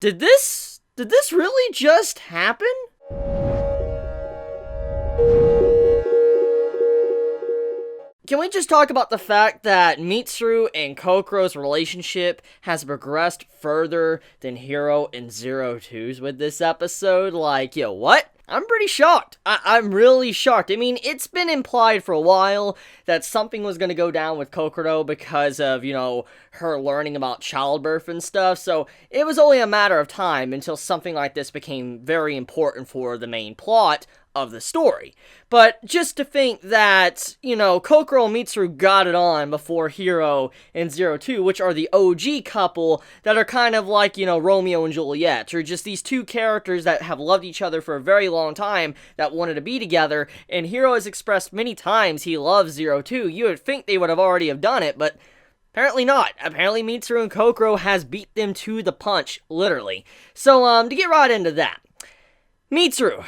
Did this really just happen? Can we just talk about the fact that Mitsuru and Kokoro's relationship has progressed further than Hiro and Zero Two's with this episode? Like, yo, what? I'm pretty shocked. I'm really shocked. I mean, it's been implied for a while that something was going to go down with Kokoro because of, her learning about childbirth and stuff, so it was only a matter of time until something like this became very important for the main plot of the story. But just to think that, Kokoro and Mitsuru got it on before Hiro and Zero Two, which are the OG couple that are kind of like, Romeo and Juliet, or just these two characters that have loved each other for a very long time that wanted to be together, and Hiro has expressed many times he loves Zero Two. You would think they would have already have done it, but apparently not. Apparently Mitsuru and Kokoro has beat them to the punch, literally. So, to get right into that, Mitsuru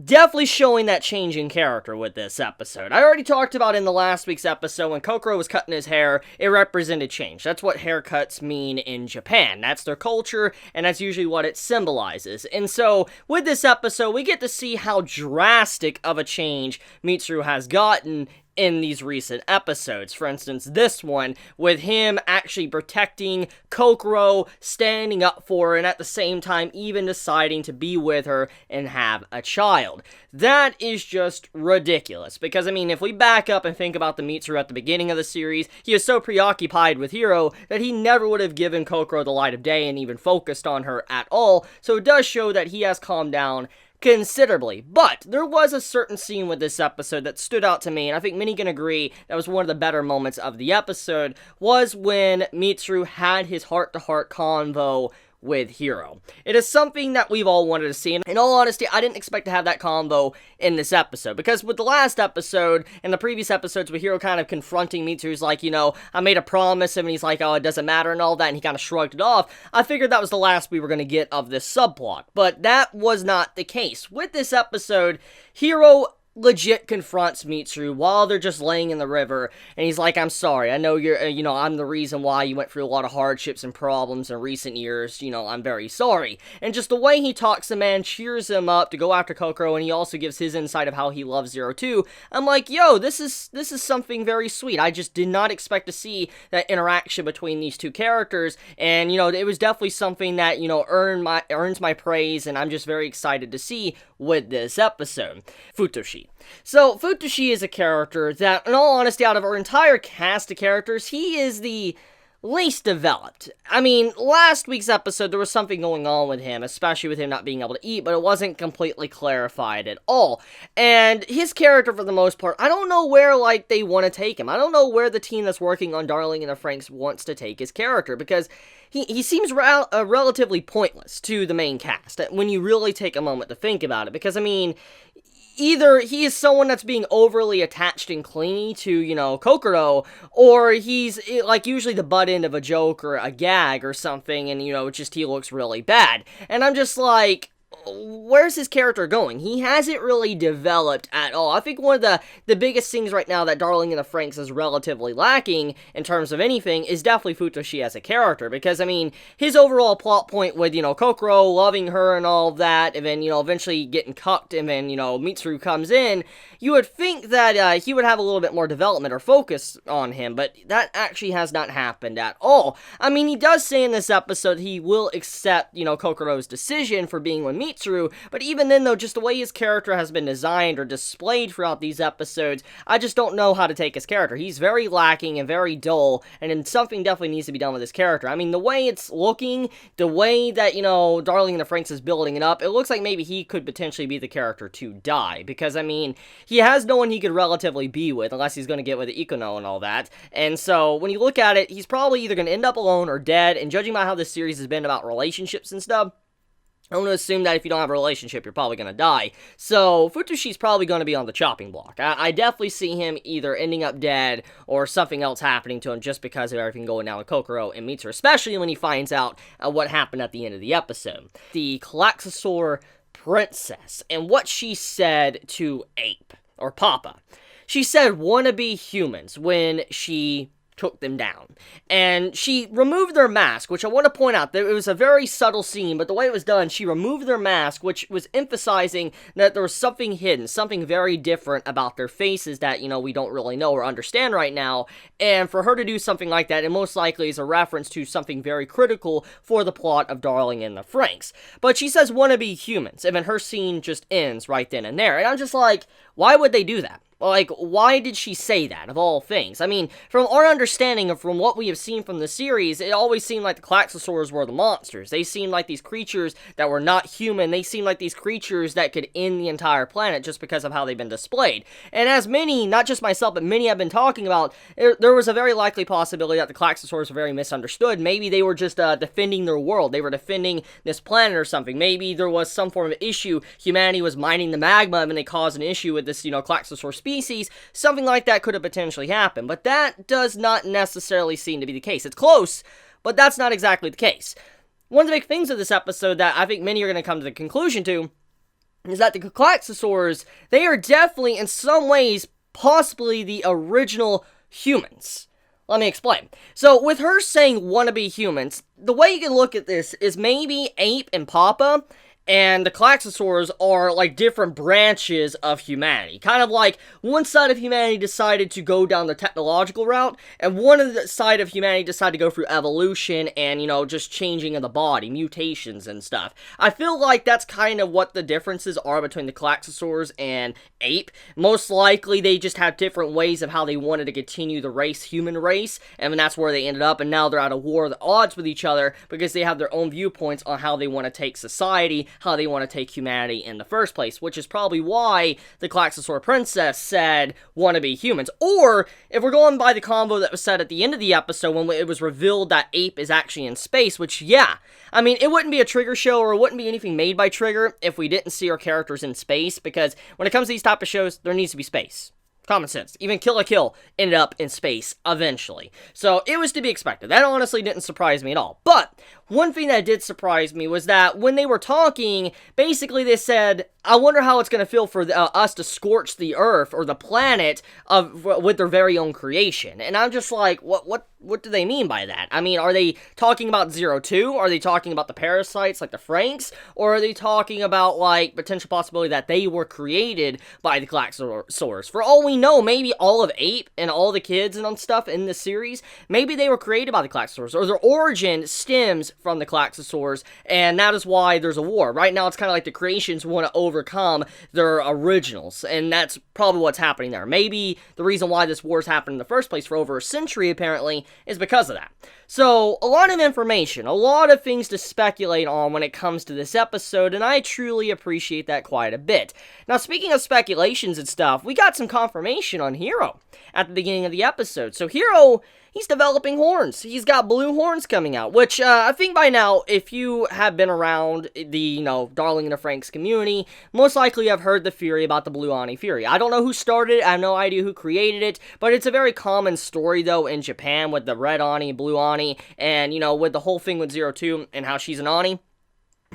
definitely showing that change in character with this episode. I already talked about in the last week's episode when Kokoro was cutting his hair, it represented change. That's what haircuts mean in Japan. That's their culture, and that's usually what it symbolizes. And so, with this episode, we get to see how drastic of a change Mitsuru has gotten in these recent episodes. For instance, this one, with him actually protecting Kokoro, standing up for her, and at the same time even deciding to be with her and have a child. That is just ridiculous, because, if we back up and think about the Mitsuru at the beginning of the series, he was so preoccupied with Hiro that he never would have given Kokoro the light of day and even focused on her at all, so it does show that he has calmed down considerably. But there was a certain scene with this episode that stood out to me, and I think many can agree that was one of the better moments of the episode, was when Mitsuru had his heart-to-heart convo with Hiro. It is something that we've all wanted to see, and in all honesty, I didn't expect to have that convo in this episode, because with the last episode, and the previous episodes with Hiro kind of confronting Mitsuru's like, I made a promise, and he's like, oh, it doesn't matter and all that, and he kind of shrugged it off. I figured that was the last we were going to get of this subplot, but that was not the case. With this episode, Hiro legit confronts Mitsuru while they're just laying in the river, and he's like, I'm sorry, I know you're, I'm the reason why you went through a lot of hardships and problems in recent years, I'm very sorry. And just the way he talks to man, cheers him up to go after Kokoro, and he also gives his insight of how he loves Zero Two. I'm like, yo, this is something very sweet. I just did not expect to see that interaction between these two characters, and, it was definitely something that, earns my praise, and I'm just very excited to see with this episode. Futoshi. So, Futoshi is a character that, in all honesty, out of our entire cast of characters, he is the least developed. Last week's episode, there was something going on with him, especially with him not being able to eat, but it wasn't completely clarified at all. And his character, for the most part, I don't know where, they want to take him. I don't know where the team that's working on Darling in the Franxx wants to take his character, because he seems relatively pointless to the main cast, when you really take a moment to think about it, because, either he is someone that's being overly attached and clingy to, Kokoro, or he's, usually the butt end of a joke or a gag or something, and, just he looks really bad. And I'm just like, where's his character going? He hasn't really developed at all. I think one of the biggest things right now that Darling in the Franxx is relatively lacking in terms of anything is definitely Futoshi as a character, because, his overall plot point with, Kokoro loving her and all of that, and then, eventually getting cucked, and then, Mitsuru comes in, you would think that he would have a little bit more development or focus on him, but that actually has not happened at all. He does say in this episode he will accept, Kokoro's decision for being with Mitsuru, but even then though, just the way his character has been designed or displayed throughout these episodes, I just don't know how to take his character. He's very lacking and very dull, and then something definitely needs to be done with his character. The way it's looking, the way that, Darling in the Franxx is building it up, it looks like maybe he could potentially be the character to die, because, he has no one he could relatively be with, unless he's going to get with Ikono and all that, and so, when you look at it, he's probably either going to end up alone or dead, and judging by how this series has been about relationships and stuff, I'm going to assume that if you don't have a relationship, you're probably going to die. So, Futoshi's probably going to be on the chopping block. I definitely see him either ending up dead or something else happening to him just because of everything going down with Kokoro and Mitsuru, especially when he finds out what happened at the end of the episode. The Klaxosaur princess and what she said to Ape, or Papa. She said wannabe humans when she took them down. And she removed their mask, which I want to point out that it was a very subtle scene, but the way it was done, she removed their mask, which was emphasizing that there was something hidden, something very different about their faces that, we don't really know or understand right now. And for her to do something like that, it most likely is a reference to something very critical for the plot of Darling in the Franxx. But she says wannabe humans, and then her scene just ends right then and there. And I'm just like, why would they do that? Like, why did she say that, of all things? I mean, from our understanding of from what we have seen from the series, it always seemed like the Klaxosaurs were the monsters. They seemed like these creatures that were not human. They seemed like these creatures that could end the entire planet just because of how they've been displayed. And as many, not just myself, but many have been talking about, there was a very likely possibility that the Klaxosaurs were very misunderstood. Maybe they were just defending their world. They were defending this planet or something. Maybe there was some form of issue. Humanity was mining the magma and they caused an issue with this, Klaxosaur species. Something like that could have potentially happened, but that does not necessarily seem to be the case. It's close, but that's not exactly the case. One of the big things of this episode that I think many are going to come to the conclusion to is that the Klaxosaurs, they are definitely, in some ways, possibly the original humans. Let me explain. So, with her saying wannabe humans, the way you can look at this is maybe Ape and Papa and the Klaxosaurs are like different branches of humanity. Kind of like one side of humanity decided to go down the technological route, and one of the side of humanity decided to go through evolution and, just changing of the body, mutations and stuff. I feel like that's kind of what the differences are between the Klaxosaurs and Ape. Most likely they just have different ways of how they wanted to continue the human race, and that's where they ended up, and now they're at a war of the odds with each other because they have their own viewpoints on how they want to take society, how they want to take humanity in the first place, which is probably why the Klaxosaur princess said wannabe humans. Or, if we're going by the convo that was said at the end of the episode when it was revealed that Ape is actually in space, which, yeah, I mean, it wouldn't be a Trigger show or it wouldn't be anything made by Trigger if we didn't see our characters in space, because when it comes to these type of shows, there needs to be space. Common sense. Even Kill la Kill ended up in space eventually. So it was to be expected. That honestly didn't surprise me at all. But one thing that did surprise me was that when they were talking, basically they said, I wonder how it's going to feel for us to scorch the Earth or the planet with their very own creation. And I'm just like, what do they mean by that? I mean, are they talking about 02? Are they talking about the parasites like the FranXX? Or are they talking about, like, potential possibility that they were created by the Klaxosaurs? For all we know, maybe all of Ape and all the kids and stuff in the series, maybe they were created by the Klaxosaurs, or their origin stems from the Klaxosaurs, and that is why there's a war. Right now, it's kind of like the creations want to overcome their originals, and that's probably what's happening there. Maybe the reason why this war's happened in the first place for over a century, apparently, is because of that. So, a lot of information, a lot of things to speculate on when it comes to this episode, and I truly appreciate that quite a bit. Now, speaking of speculations and stuff, we got some confirmation on Hero at the beginning of the episode. So, Hero, he's developing horns. He's got blue horns coming out, which I think by now, if you have been around the, Darling in the Franxx community, most likely you have heard the theory about the Blue Ani theory. I don't know who started it, I have no idea who created it, but it's a very common story, though, in Japan with the Red Ani, Blue Ani, and, with the whole thing with 02 and how she's an Ani.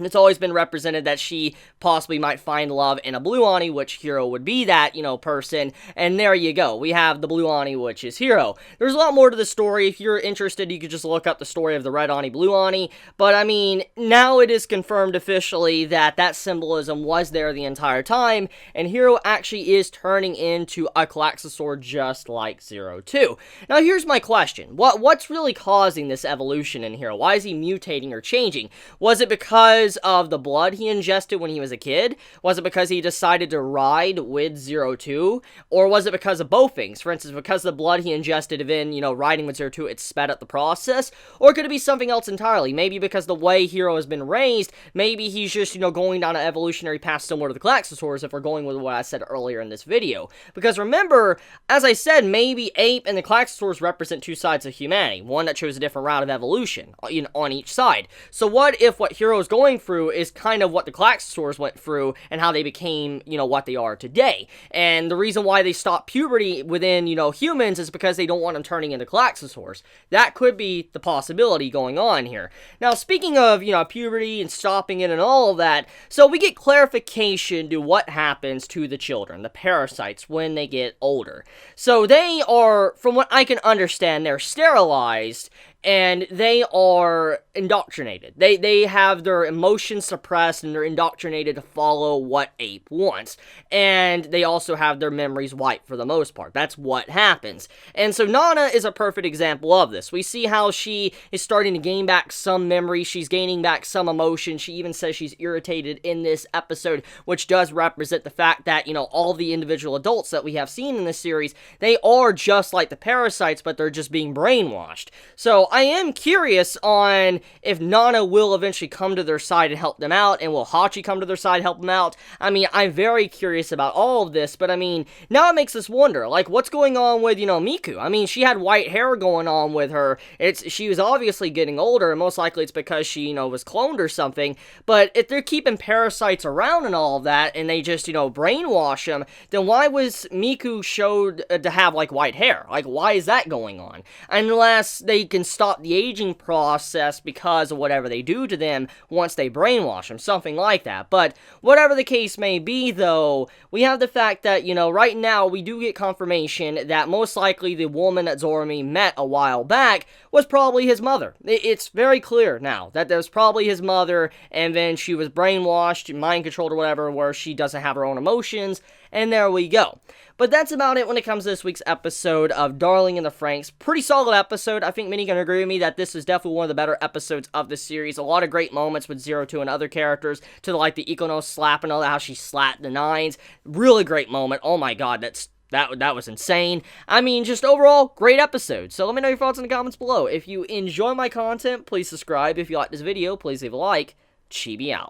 It's always been represented that she possibly might find love in a Blue Ani, which Hero would be that, person. And there you go. We have the Blue Ani, which is Hero. There's a lot more to the story. If you're interested, you could just look up the story of the Red Ani, Blue Ani. But, I mean, now it is confirmed officially that that symbolism was there the entire time. And Hero actually is turning into a Klaxosaur just like 02. Now, here's my question. What's really causing this evolution in Hero? Why is he mutating or changing? Was it because of the blood he ingested when he was a kid? Was it because he decided to ride with 02? Or was it because of both things? For instance, because of the blood he ingested in, riding with 02, it sped up the process? Or could it be something else entirely? Maybe because the way Hero has been raised, maybe he's just, going down an evolutionary path similar to the Klaxosaurs if we're going with what I said earlier in this video. Because remember, as I said, maybe Ape and the Klaxosaurs represent two sides of humanity. One that chose a different route of evolution on each side. So what if what Hero is going going through is kind of what the Klaxosaurs went through and how they became, what they are today. And the reason why they stopped puberty within, humans is because they don't want them turning into Klaxosaurs. That could be the possibility going on here. Now, speaking of, puberty and stopping it and all of that, so we get clarification to what happens to the children, the parasites, when they get older. So they are, from what I can understand, they're sterilized, and they are indoctrinated. They have their emotions suppressed, and they're indoctrinated to follow what ape wants. And they also have their memories wiped for the most part. That's what happens. And so Nana is a perfect example of this. We see how she is starting to gain back some memory. She's gaining back some emotion. She even says she's irritated in this episode, which does represent the fact that, all the individual adults that we have seen in this series, they are just like the parasites, but they're just being brainwashed. So I am curious on if Nana will eventually come to their side and help them out, and will Hachi come to their side and help them out? I mean, I'm very curious about all of this, but I mean, now it makes us wonder, like, what's going on with, Miku? I mean, she had white hair going on with her. She was obviously getting older, and most likely it's because she, was cloned or something, but if they're keeping parasites around and all of that, and they just, brainwash them, then why was Miku showed to have, like, white hair? Like, why is that going on? Unless they can stop the aging process because of whatever they do to them once they brainwash them, something like that. But whatever the case may be, though, we have the fact that, right now we do get confirmation that most likely the woman that Zorami met a while back was probably his mother. It's very clear now that that was probably his mother, and then she was brainwashed, mind controlled or whatever, where she doesn't have her own emotions, and there we go. But that's about it when it comes to this week's episode of Darling in the Franxx. Pretty solid episode. I think many can agree with me that this is definitely one of the better episodes of the series. A lot of great moments with Zero Two and other characters, to like the Ikono slap and all that, how she slapped the nines. Really great moment. Oh my god, that was insane. I mean, just overall, great episode. So let me know your thoughts in the comments below. If you enjoy my content, please subscribe. If you like this video, please leave a like. Chibi out.